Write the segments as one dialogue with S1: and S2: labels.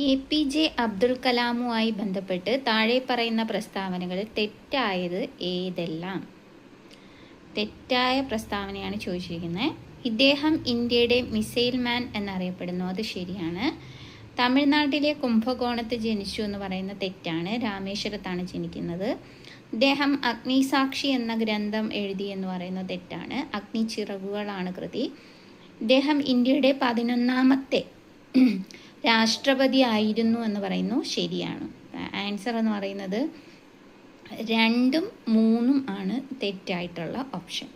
S1: APJ Abdul കലാമുമായി ബന്ധപ്പെട്ട് താഴെ പറയുന്ന പ്രസ്താവനകളിൽ തെറ്റായത് ഏതെല്ലാം? തെറ്റായ പ്രസ്താവനയാണ് ചോദിച്ചിരിക്കുന്നത്. ഇദ്ദേഹം ഇന്ത്യയുടെ മിസൈൽ മാൻ എന്നറിയപ്പെടുന്നു. അത് ശരിയാണ്. തമിഴ്നാട്ടിലെ കുംഭകോണത്ത് ജനിച്ചു എന്ന് പറയുന്ന തെറ്റാണ്. രാമേശ്വരത്താണ് ജനിക്കുന്നത്. ഇദ്ദേഹം അഗ്നിസാക്ഷി എന്ന ഗ്രന്ഥം എഴുതി എന്ന് പറയുന്നത് തെറ്റാണ്. അഗ്നിച്ചിറകുകളാണ് കൃതി. ഇദ്ദേഹം ഇന്ത്യയുടെ 11ാമത്തെ രാഷ്ട്രപതി ആയിരുന്നു എന്ന് പറയുന്നു. ശരിയാണ്. ആൻസർ എന്ന് പറയുന്നത് 2ഉം 3ഉം ആണ് തെറ്റായിട്ടുള്ള ഓപ്ഷൻ.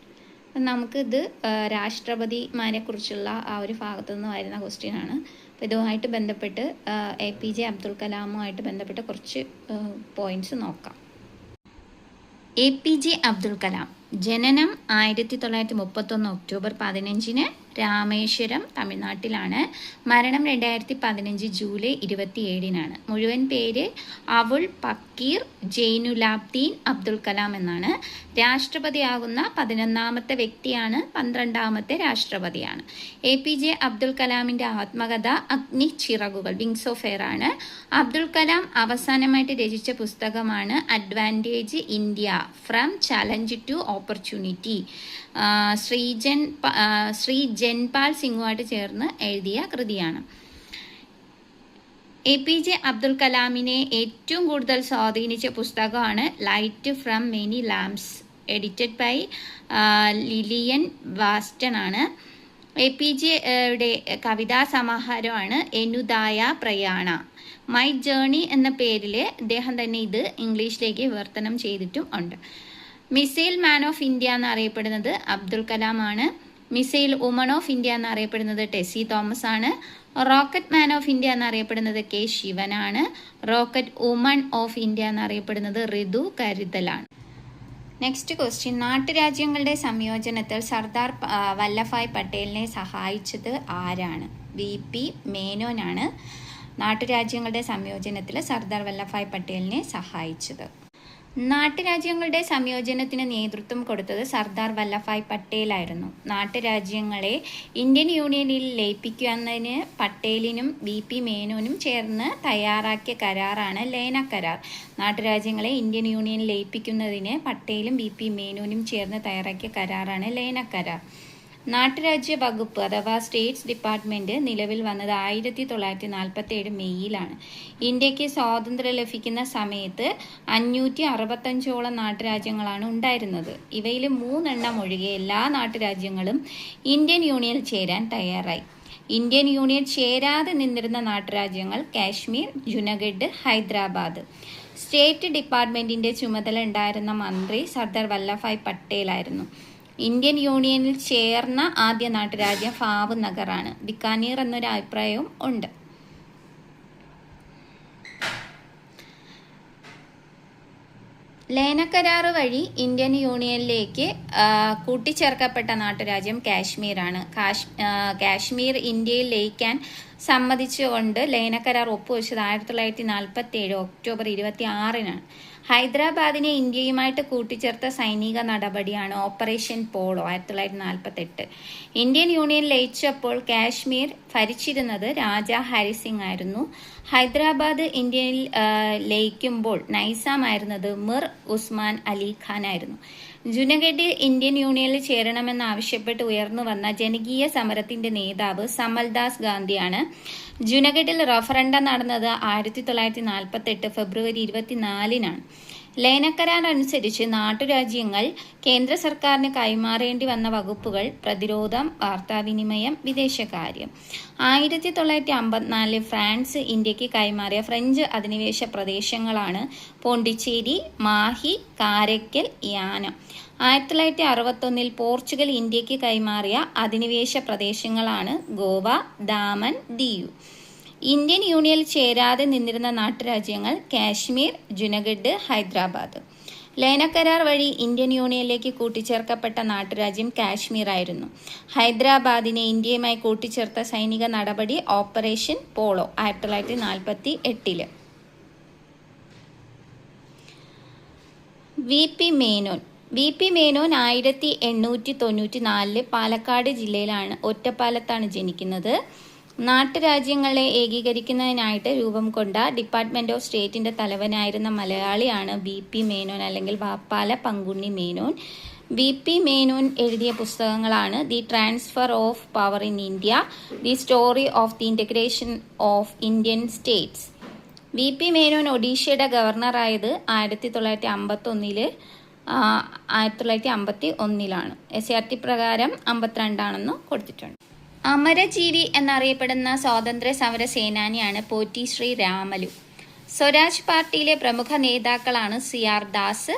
S1: അപ്പം നമുക്കിത് രാഷ്ട്രപതിമാരെ കുറിച്ചുള്ള ആ ഒരു ഭാഗത്തു നിന്ന് വരുന്ന ക്വസ്റ്റ്യൻ ആണ്. അപ്പോൾ ഇതുമായിട്ട് ബന്ധപ്പെട്ട് APJ അബ്ദുൽ കലാമുമായിട്ട് ബന്ധപ്പെട്ട് കുറച്ച് പോയിന്റ്സ് നോക്കാം. APJ അബ്ദുൽ കലാം ജനനം 1931 ഒക്ടോബർ 15 രാമേശ്വരം തമിഴ്നാട്ടിലാണ്. മരണം 2015 ജൂലൈ 27 മുഴുവൻ പേര് അവുൾ പക്കീർ ജൈനുലാബ്ദീൻ അബ്ദുൽ കലാം എന്നാണ്. രാഷ്ട്രപതിയാകുന്ന 11ാമത്തെ വ്യക്തിയാണ്. 12ാമത്തെ രാഷ്ട്രപതിയാണ്. APJ അബ്ദുൽ കലാമിൻ്റെ ആത്മകഥ അഗ്നിച്ചിറകുകൾ, വിങ്സ് ഓഫ് എയർ ആണ്. അബ്ദുൽ കലാം അവസാനമായിട്ട് രചിച്ച പുസ്തകമാണ് advantage India from challenge to opportunity. Shri Janpal സിംഗുമായിട്ട് ചേർന്ന് എഴുതിയ കൃതിയാണ്. APJ അബ്ദുൽ കലാമിനെ ഏറ്റവും കൂടുതൽ സ്വാധീനിച്ച പുസ്തകമാണ് light from many lamps, edited by Lillian വാസ്റ്റൺ ആണ്. APJയുടെ കവിതാ സമാഹാരമാണ് എനുദായ പ്രയാണ. മൈ ജേർണി എന്ന പേരിൽ ഇദ്ദേഹം തന്നെ ഇത് ഇംഗ്ലീഷിലേക്ക് വിവർത്തനം ചെയ്തിട്ടും ഉണ്ട്. മിസൈൽ മാൻ ഓഫ് ഇന്ത്യ എന്നറിയപ്പെടുന്നത് അബ്ദുൽ കലാം ആണ്. മിസൈൽ വുമൺ ഓഫ് ഇന്ത്യ എന്നറിയപ്പെടുന്നത് ടെസി തോമസ് ആണ്. റോക്കറ്റ് മാൻ ഓഫ് ഇന്ത്യ എന്നറിയപ്പെടുന്നത് K. ശിവനാണ്. റോക്കറ്റ് വുമൺ ഓഫ് ഇന്ത്യ എന്നറിയപ്പെടുന്നത് ഋതു കരുതലാണ്. നെക്സ്റ്റ് ക്വസ്റ്റ്യൻ, നാട്ടുരാജ്യങ്ങളുടെ സംയോജനത്തിൽ സർദാർ വല്ലഭായ് പട്ടേലിനെ സഹായിച്ചത് ആരാണ്? VP മേനോനാണ് നാട്ടുരാജ്യങ്ങളുടെ സംയോജനത്തിൽ സർദാർ വല്ലഭായ് പട്ടേലിനെ സഹായിച്ചത്. നാട്ടുരാജ്യങ്ങളുടെ സംയോജനത്തിന് നേതൃത്വം കൊടുത്തത് സർദാർ വല്ലഭായ് പട്ടേലായിരുന്നു. നാട്ടുരാജ്യങ്ങളെ ഇന്ത്യൻ യൂണിയനിൽ ലയിപ്പിക്കുന്നതിന് പട്ടേലിനും VP മേനോനും ചേർന്ന് തയ്യാറാക്കിയ കരാറാണ് ലയന കരാർ. നാട്ടുരാജ്യങ്ങളെ ഇന്ത്യൻ യൂണിയനിൽ ലയിപ്പിക്കുന്നതിന് പട്ടേലും VP മേനോനും ചേർന്ന് തയ്യാറാക്കിയ കരാറാണ് ലയന കരാർ. നാട്ടുരാജ്യ വകുപ്പ് അഥവാ സ്റ്റേറ്റ്സ് ഡിപ്പാർട്ട്മെൻറ്റ് നിലവിൽ വന്നത് 1947 മെയ്യിലാണ്. ഇന്ത്യക്ക് സ്വാതന്ത്ര്യം ലഭിക്കുന്ന സമയത്ത് 565ഓളം നാട്ടുരാജ്യങ്ങളാണ് ഉണ്ടായിരുന്നത്. ഇവയിൽ 3 എണ്ണം ഒഴികെ എല്ലാ നാട്ടുരാജ്യങ്ങളും ഇന്ത്യൻ യൂണിയനിൽ ചേരാൻ തയ്യാറായി. ഇന്ത്യൻ യൂണിയൻ ചേരാതെ നിന്നിരുന്ന നാട്ടുരാജ്യങ്ങൾ കാശ്മീർ, ജുനഗഡ്, ഹൈദരാബാദ്. സ്റ്റേറ്റ് ഡിപ്പാർട്ട്മെൻറ്റിൻ്റെ ചുമതല ഉണ്ടായിരുന്ന മന്ത്രി സർദാർ വല്ലഭായ് പട്ടേലായിരുന്നു. ഇന്ത്യൻ യൂണിയനിൽ ചേർന്ന ആദ്യ നാട്ടുരാജ്യം ഭാവ് നഗറാണ്. ബിക്കാനീർ എന്നൊരു അഭിപ്രായവും ഉണ്ട്. ലയന കരാർ വഴി ഇന്ത്യൻ യൂണിയനിലേക്ക് കൂട്ടിച്ചേർക്കപ്പെട്ട നാട്ടുരാജ്യം കാശ്മീരാണ്. കാശ്മീർ ഇന്ത്യയിൽ ലയിക്കാൻ സമ്മതിച്ചുകൊണ്ട് ലയന കരാർ ഒപ്പുവെച്ചത് 1947 ഒക്ടോബർ 26 ഹൈദരാബാദിനെ ഇന്ത്യയുമായിട്ട് കൂട്ടിച്ചേർത്ത സൈനിക നടപടിയാണ് ഓപ്പറേഷൻ പോളോ 1948. ഇന്ത്യൻ യൂണിയൻ ലയിച്ചപ്പോൾ കാശ്മീർ ഭരിച്ചിരുന്നത് രാജാ ഹരിസിംഗ് ആയിരുന്നു. ഹൈദരാബാദ് ഇന്ത്യയിൽ ലയിക്കുമ്പോൾ നൈസാം ആയിരുന്നത് മിർ ഉസ്മാൻ അലി ഖാൻ ആയിരുന്നു. ജുനഗഡിൽ ഇന്ത്യൻ യൂണിയനിൽ ചേരണമെന്നാവശ്യപ്പെട്ട് ഉയർന്നു വന്ന ജനകീയ സമരത്തിന്റെ നേതാവ് സമൽദാസ് ഗാന്ധിയാണ്. ജുനഗഡിൽ റഫറണ്ടം നടന്നത് 1948 ഫെബ്രുവരി 24 ലയന കരാർ അനുസരിച്ച് നാട്ടുരാജ്യങ്ങൾ കേന്ദ്ര സർക്കാരിന് കൈമാറേണ്ടി വന്ന വകുപ്പുകൾ പ്രതിരോധം, വാർത്താവിനിമയം, വിദേശകാര്യം. 1954 ഫ്രാൻസ് ഇന്ത്യക്ക് കൈമാറിയ ഫ്രഞ്ച് അധിനിവേശ പ്രദേശങ്ങളാണ് പോണ്ടിച്ചേരി, മാഹി, കാരയ്ക്കൽ, യാനം. 1961 പോർച്ചുഗൽ ഇന്ത്യക്ക് കൈമാറിയ അധിനിവേശ പ്രദേശങ്ങളാണ് ഗോവ, ദാമൻ, ദിയു. ഇന്ത്യൻ യൂണിയനിൽ ചേരാതെ നിന്നിരുന്ന നാട്ടുരാജ്യങ്ങൾ കാശ്മീർ, ജുനഗഡ്, ഹൈദരാബാദ്. ലയന കരാർ വഴി ഇന്ത്യൻ യൂണിയനിലേക്ക് കൂട്ടിച്ചേർക്കപ്പെട്ട നാട്ടുരാജ്യം കാശ്മീർ ആയിരുന്നു. ഹൈദരാബാദിനെ ഇന്ത്യയുമായി കൂട്ടിച്ചേർത്ത സൈനിക നടപടി operation polo 1948. VP Menon 1894 Palakkad ജില്ലയിലാണ് ഒറ്റപ്പാലത്താണ് ജനിക്കുന്നത്. നാട്ടുരാജ്യങ്ങളെ ഏകീകരിക്കുന്നതിനായിട്ട് രൂപം കൊണ്ട ഡിപ്പാർട്ട്മെന്റ് ഓഫ് സ്റ്റേറ്റിന്റെ തലവനായിരുന്ന മലയാളിയാണ് BP മേനോൻ അല്ലെങ്കിൽ വാപ്പാല പങ്കുണ്ണി മേനോൻ. BP മേനോൻ എഴുതിയ പുസ്തകങ്ങളാണ് the transfer of power in India, the story of the integration of Indian states. BP Menon ഒഡീഷയുടെ ഗവർണറായത് 1951 1951 SRT പ്രകാരം 52 കൊടുത്തിട്ടുണ്ട്. അമരജീവി എന്നറിയപ്പെടുന്ന സ്വാതന്ത്ര്യ സമര സേനാനിയാണ് പോറ്റി ശ്രീ രാമലു. സ്വരാജ് പാർട്ടിയിലെ പ്രമുഖ നേതാക്കളാണ് CR ദാസ്,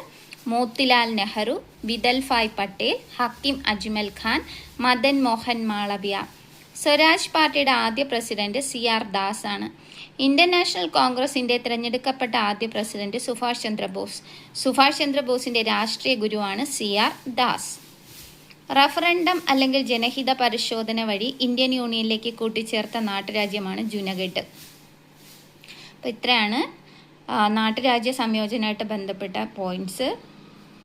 S1: മോത്തിലാൽ നെഹ്റു, വിദൽ ഭായ് പട്ടേൽ, ഹക്കിം അജ്മൽ ഖാൻ, മദൻ മോഹൻ മാളവ്യ. സ്വരാജ് പാർട്ടിയുടെ ആദ്യ പ്രസിഡന്റ് CR ദാസ് ആണ്. ഇന്ത്യൻ നാഷണൽ കോൺഗ്രസിന്റെ തിരഞ്ഞെടുക്കപ്പെട്ട ആദ്യ പ്രസിഡന്റ് സുഭാഷ് ചന്ദ്രബോസ്. സുഭാഷ് ചന്ദ്രബോസിന്റെ രാഷ്ട്രീയ ഗുരുവാണ് CR ദാസ്. റഫറൻഡം അല്ലെങ്കിൽ ജനഹിത പരിശോധന വഴി ഇന്ത്യൻ യൂണിയനിലേക്ക് കൂട്ടിച്ചേർത്ത നാട്ടുരാജ്യമാണ് ജുനഗഡ്. അപ്പോൾ ഇത്രയാണ് നാട്ടുരാജ്യ സംയോജനമായിട്ട് ബന്ധപ്പെട്ട പോയിന്റ്സ്.